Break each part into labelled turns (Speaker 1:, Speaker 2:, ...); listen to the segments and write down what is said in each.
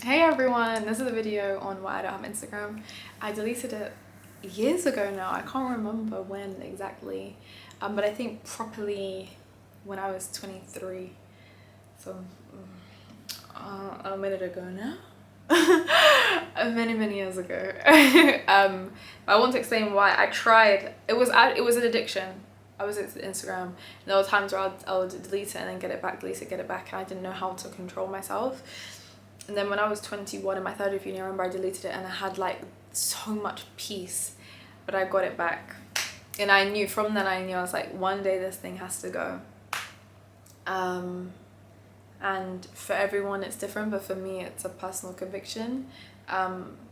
Speaker 1: Hey everyone, this is a video on why I don't have Instagram. I deleted it years ago now. I can't remember when exactly, but I think properly when I was 23. So a minute ago now. Many years ago. I want to explain why I tried. It was an addiction. I was into Instagram. And there were times where I would delete it and then get it back, delete it, get it back, and I didn't know how to control myself. And then when I was 21 in my third year of uni, I remember I deleted it and I had like so much peace, but I got it back. And I knew from then, I was like, one day this thing has to go. And for everyone it's different, but for me it's a personal conviction,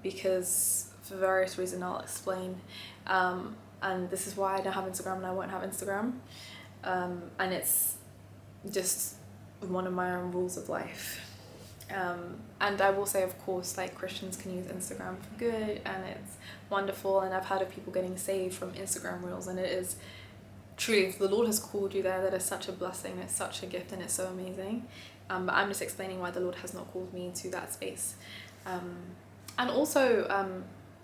Speaker 1: because for various reasons I'll explain. And this is why I don't have Instagram and I won't have Instagram. And it's just one of my own rules of life. And I will say, of course, like, Christians can use Instagram for good and it's wonderful, and I've heard of people getting saved from Instagram reels, and it is truly, if the Lord has called you there, that is such a blessing, it's such a gift, and it's so amazing. But I'm just explaining why the Lord has not called me to that space. And also,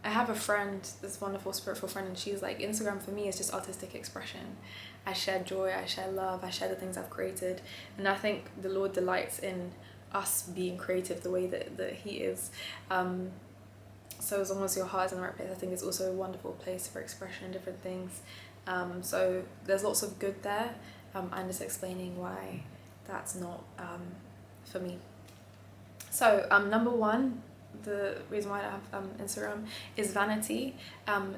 Speaker 1: I have a friend, this wonderful spiritual friend, and she's like, Instagram for me is just artistic expression. I share joy, I share love, I share the things I've created, and I think the Lord delights in us being creative the way that he is. So as long as your heart is in the right place, I think it's also a wonderful place for expression and different things. So there's lots of good there. I'm just explaining why that's not for me. So number one, the reason why I don't have Instagram is vanity.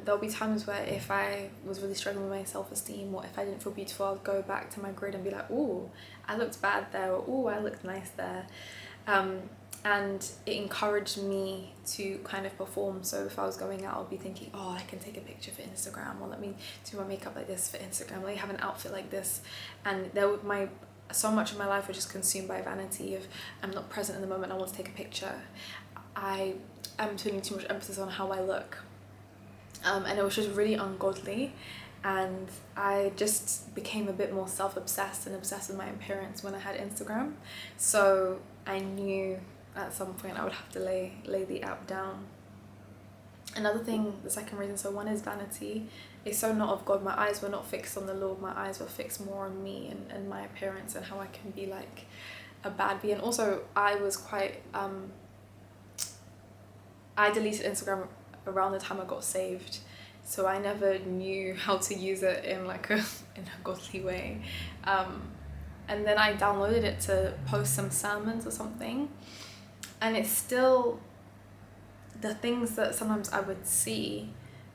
Speaker 1: There'll be times where if I was really struggling with my self-esteem, or if I didn't feel beautiful, I'll go back to my grid and be like, oh, I looked bad there, or oh, I looked nice there. And it encouraged me to kind of perform. So if I was going out, I'll be thinking, oh, I can take a picture for Instagram, or let me do my makeup like this for Instagram, let me have an outfit like this. And so much of my life was just consumed by vanity of, I'm not present in the moment, I want to take a picture. I am putting too much emphasis on how I look. And it was just really ungodly. And I just became a bit more self-obsessed and obsessed with my appearance when I had Instagram. So I knew at some point I would have to lay the app down. Another thing, the second reason, so one is vanity. It's so not of God. My eyes were not fixed on the Lord. My eyes were fixed more on me and my appearance and how I can be like a bad bee. And also I was quite, I deleted Instagram around the time I got saved. So I never knew how to use it in like in a godly way. And then I downloaded it to post some sermons or something. And it's still the things that sometimes I would see.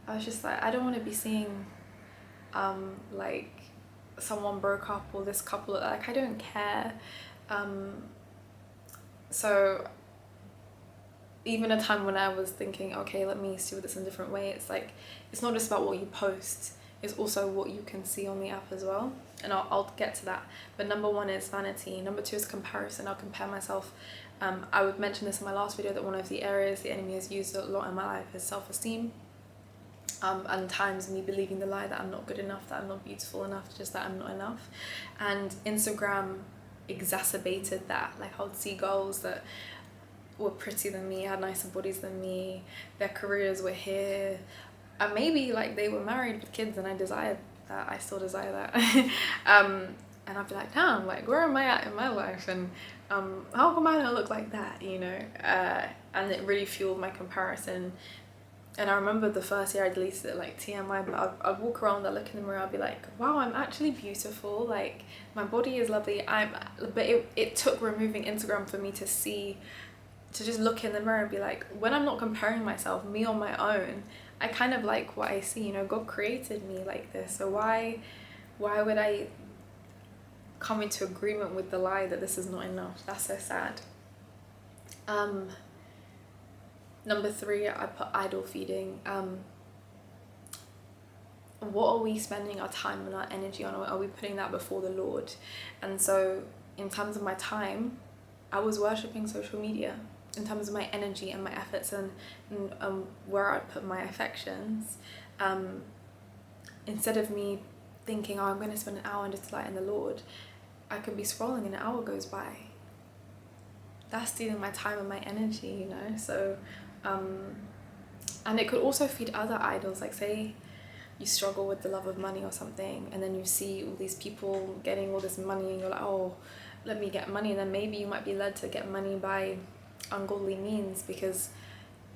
Speaker 1: I was just like, I don't want to be seeing like someone broke up or this couple, like, I don't care. So even a time when I was thinking, okay, let me see this in a different way, it's like, it's not just about what you post, it's also what you can see on the app as well. And I'll get to that. But number one is vanity. Number two is comparison. I'll compare myself. I would mention this in my last video, that one of the areas the enemy has used a lot in my life is self-esteem. And times me believing the lie that I'm not good enough, that I'm not beautiful enough, just that I'm not enough. And Instagram exacerbated that. Like, I would see girls that were prettier than me, had nicer bodies than me, their careers were here, and maybe like they were married with kids, and I desired that, I still desire that. And I'd be like, damn, like, where am I at in my life, and how come I don't look like that, you know? And it really fueled my comparison. And I remember the first year I deleted it, like, TMI, but I'd walk around, I'd look in the mirror, I'd be like, wow, I'm actually beautiful, like, my body is lovely. But it took removing Instagram for me to see, to just look in the mirror and be like, when I'm not comparing myself, me on my own, I kind of like what I see, you know, God created me like this, so why would I come into agreement with the lie that this is not enough? That's so sad. Number three, I put idol feeding. What are we spending our time and our energy on? Are we putting that before the Lord? And so in terms of my time, I was worshipping social media. In terms of my energy and my efforts and where I put my affections, instead of me thinking, oh, I'm going to spend an hour and just delight in the Lord, I could be scrolling and an hour goes by. that's stealing my time and my energy, you know. So and it could also feed other idols. Like, say you struggle with the love of money or something, and then you see all these people getting all this money, and you're like, oh, let me get money. And then maybe you might be led to get money by ungodly means, because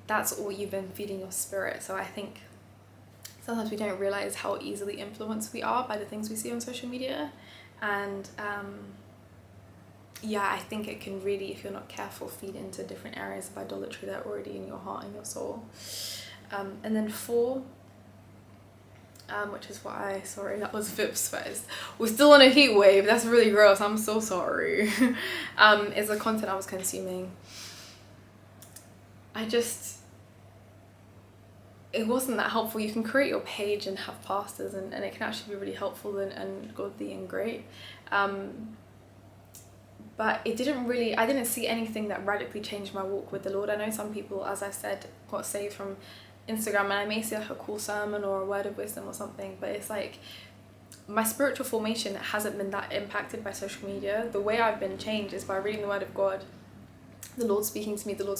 Speaker 1: that's all you've been feeding your spirit. So I think sometimes we don't realize how easily influenced we are by the things we see on social media. And yeah, I think it can really, if you're not careful, feed into different areas of idolatry that are already in your heart and your soul. And then 4, which is why, sorry, that was Vips first. We're still on a heat wave. That's really gross. I'm so sorry. Is the content I was consuming. It wasn't that helpful. You can create your page and have pastors, and it can actually be really helpful and godly and great. But it didn't really, I didn't see anything that radically changed my walk with the Lord. I know some people, as I said, got saved from Instagram, and I may see like a cool sermon or a word of wisdom or something, but it's like my spiritual formation hasn't been that impacted by social media. The way I've been changed is by reading the word of God, the Lord speaking to me through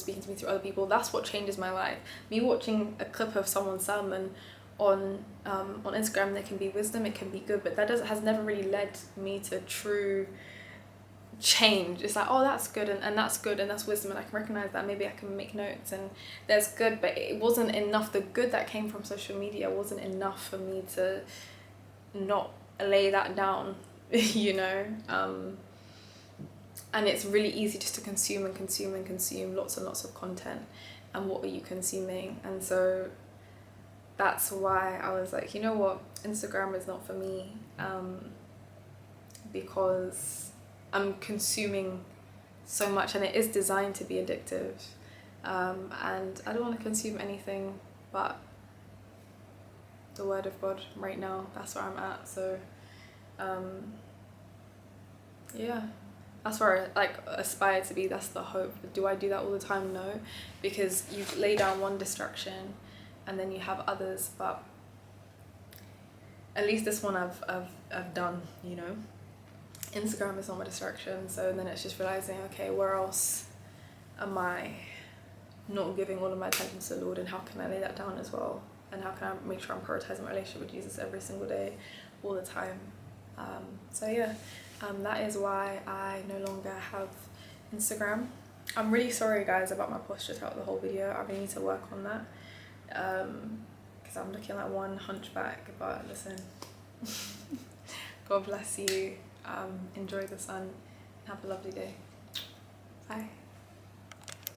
Speaker 1: other people. That's what changes my life. Me watching a clip of someone's sermon on Instagram, there can be wisdom, it can be good, but that has never really led me to true change. It's like, oh, that's good, and that's good, and that's wisdom, and I can recognize that. Maybe I can make notes, and there's good, but it wasn't enough. The good that came from social media wasn't enough for me to not lay that down, you know. And it's really easy just to consume lots and lots of content. And what are you consuming? And so that's why I was like, you know what, Instagram is not for me, because I'm consuming so much, and it is designed to be addictive, and I don't want to consume anything but the word of God right now. That's where I'm at. So yeah, that's where I aspire to be. That's the hope. Do I do that all the time? No, because you lay down one distraction and then you have others, but at least this one I've done, you know. Instagram is not my distraction, so then it's just realizing, okay, where else am I not giving all of my attention to the Lord, and how can I lay that down as well, and how can I make sure I'm prioritizing my relationship with Jesus every single day, all the time. So yeah, that is why I no longer have Instagram. I'm really sorry guys about my posture throughout the whole video. I really need to work on that, because I'm looking like one hunchback, but listen, God bless you. Enjoy the sun, have a lovely day. Bye.